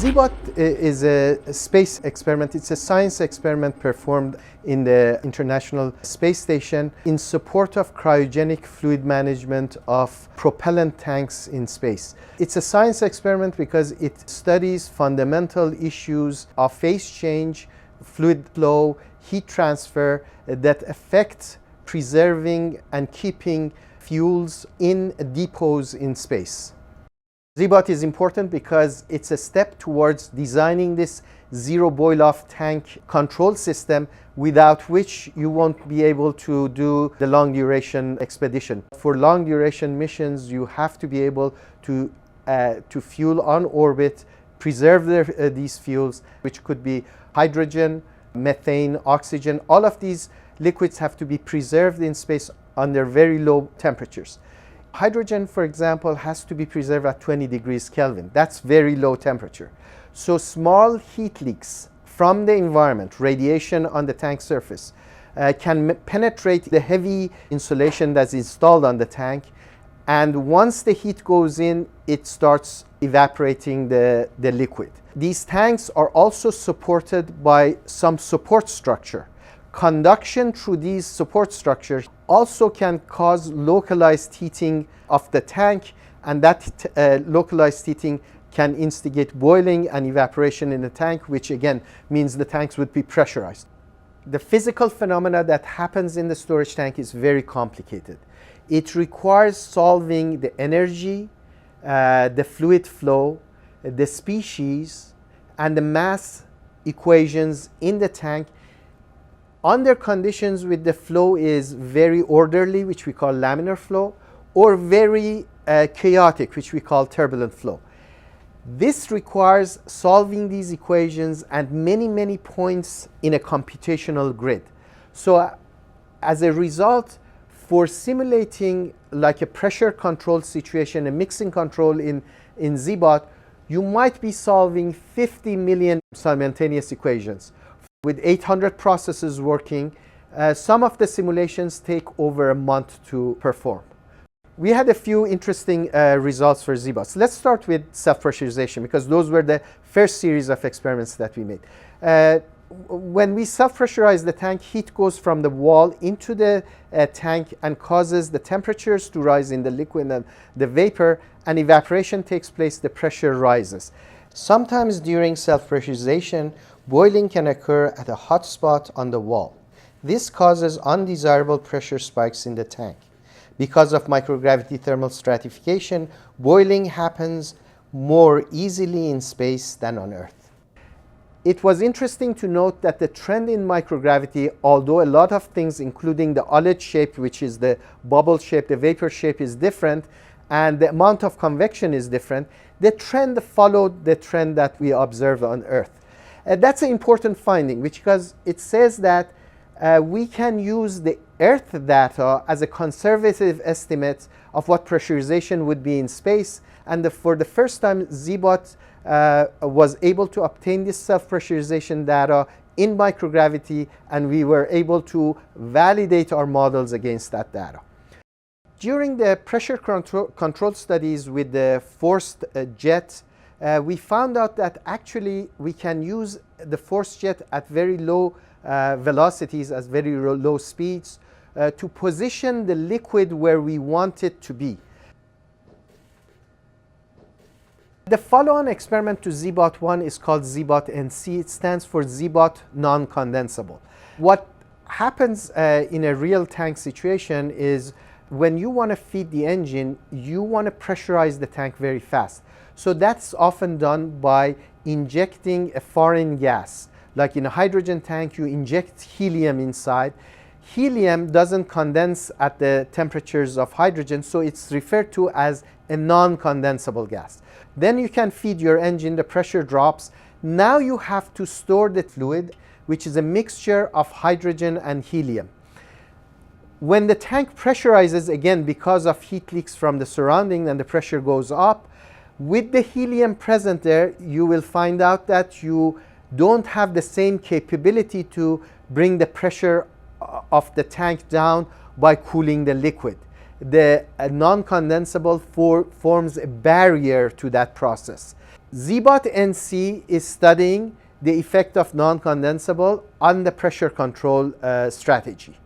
ZBOT is a space experiment. It's a science experiment performed in the International Space Station in support of cryogenic fluid management of propellant tanks in space. It's a science experiment because it studies fundamental issues of phase change, fluid flow, heat transfer that affect preserving and keeping fuels in depots in space. ZBOT is important because it's a step towards designing this zero boil-off tank control system without which you won't be able to do the long duration expedition. For long duration missions, you have to be able to fuel on orbit, preserve these fuels, which could be hydrogen, methane, oxygen. All of these liquids have to be preserved in space under very low temperatures. Hydrogen, for example, has to be preserved at 20 degrees Kelvin. That's very low temperature. So small heat leaks from the environment, radiation on the tank surface, can penetrate the heavy insulation that's installed on the tank. And once the heat goes in, it starts evaporating the liquid. These tanks are also supported by some support structure. Conduction through these support structures also can cause localized heating of the tank, and that localized heating can instigate boiling and evaporation in the tank, which again means the tanks would be pressurized. The physical phenomena that happens in the storage tank is very complicated. It requires solving the energy, the fluid flow, the species, and the mass equations in the tank under conditions with the flow is very orderly, which we call laminar flow, or very chaotic, which we call turbulent flow. This requires solving these equations at many points in a computational grid. So as a result, for simulating like a pressure control situation, a mixing control in ZBOT, you might be solving 50 million simultaneous equations. With 800 processes working, some of the simulations take over a month to perform. We had a few interesting results for ZBOT. So let's start with self-pressurization, because those were the first series of experiments that we made. When we self-pressurize the tank, heat goes from the wall into the tank and causes the temperatures to rise in the liquid and the vapor, and evaporation takes place, the pressure rises. Sometimes during self-pressurization, boiling can occur at a hot spot on the wall. This causes undesirable pressure spikes in the tank. Because of microgravity thermal stratification, boiling happens more easily in space than on Earth. It was interesting to note that the trend in microgravity, although a lot of things, including the Ullage shape, which is the bubble shape, the vapor shape is different, and the amount of convection is different, the trend followed the trend that we observe on Earth. That's an important finding, because it says that we can use the Earth data as a conservative estimate of what pressurization would be in space. And for the first time, ZBOT was able to obtain this self-pressurization data in microgravity, and we were able to validate our models against that data. During the pressure control studies with the forced jet, we found out that actually we can use the forced jet at very low velocities, at very low speeds, to position the liquid where we want it to be. The follow-on experiment to ZBOT-1 is called ZBOT-NC. It stands for ZBOT non-condensable. What happens in a real tank situation is when you want to feed the engine, you want to pressurize the tank very fast. So that's often done by injecting a foreign gas. Like in a hydrogen tank, you inject helium inside. Helium doesn't condense at the temperatures of hydrogen, so it's referred to as a non-condensable gas. Then you can feed your engine, the pressure drops. Now you have to store the fluid, which is a mixture of hydrogen and helium. When the tank pressurizes, again, because of heat leaks from the surrounding and the pressure goes up, with the helium present there, you will find out that you don't have the same capability to bring the pressure of the tank down by cooling the liquid. The non-condensable forms a barrier to that process. ZBOT NC is studying the effect of non-condensable on the pressure control strategy.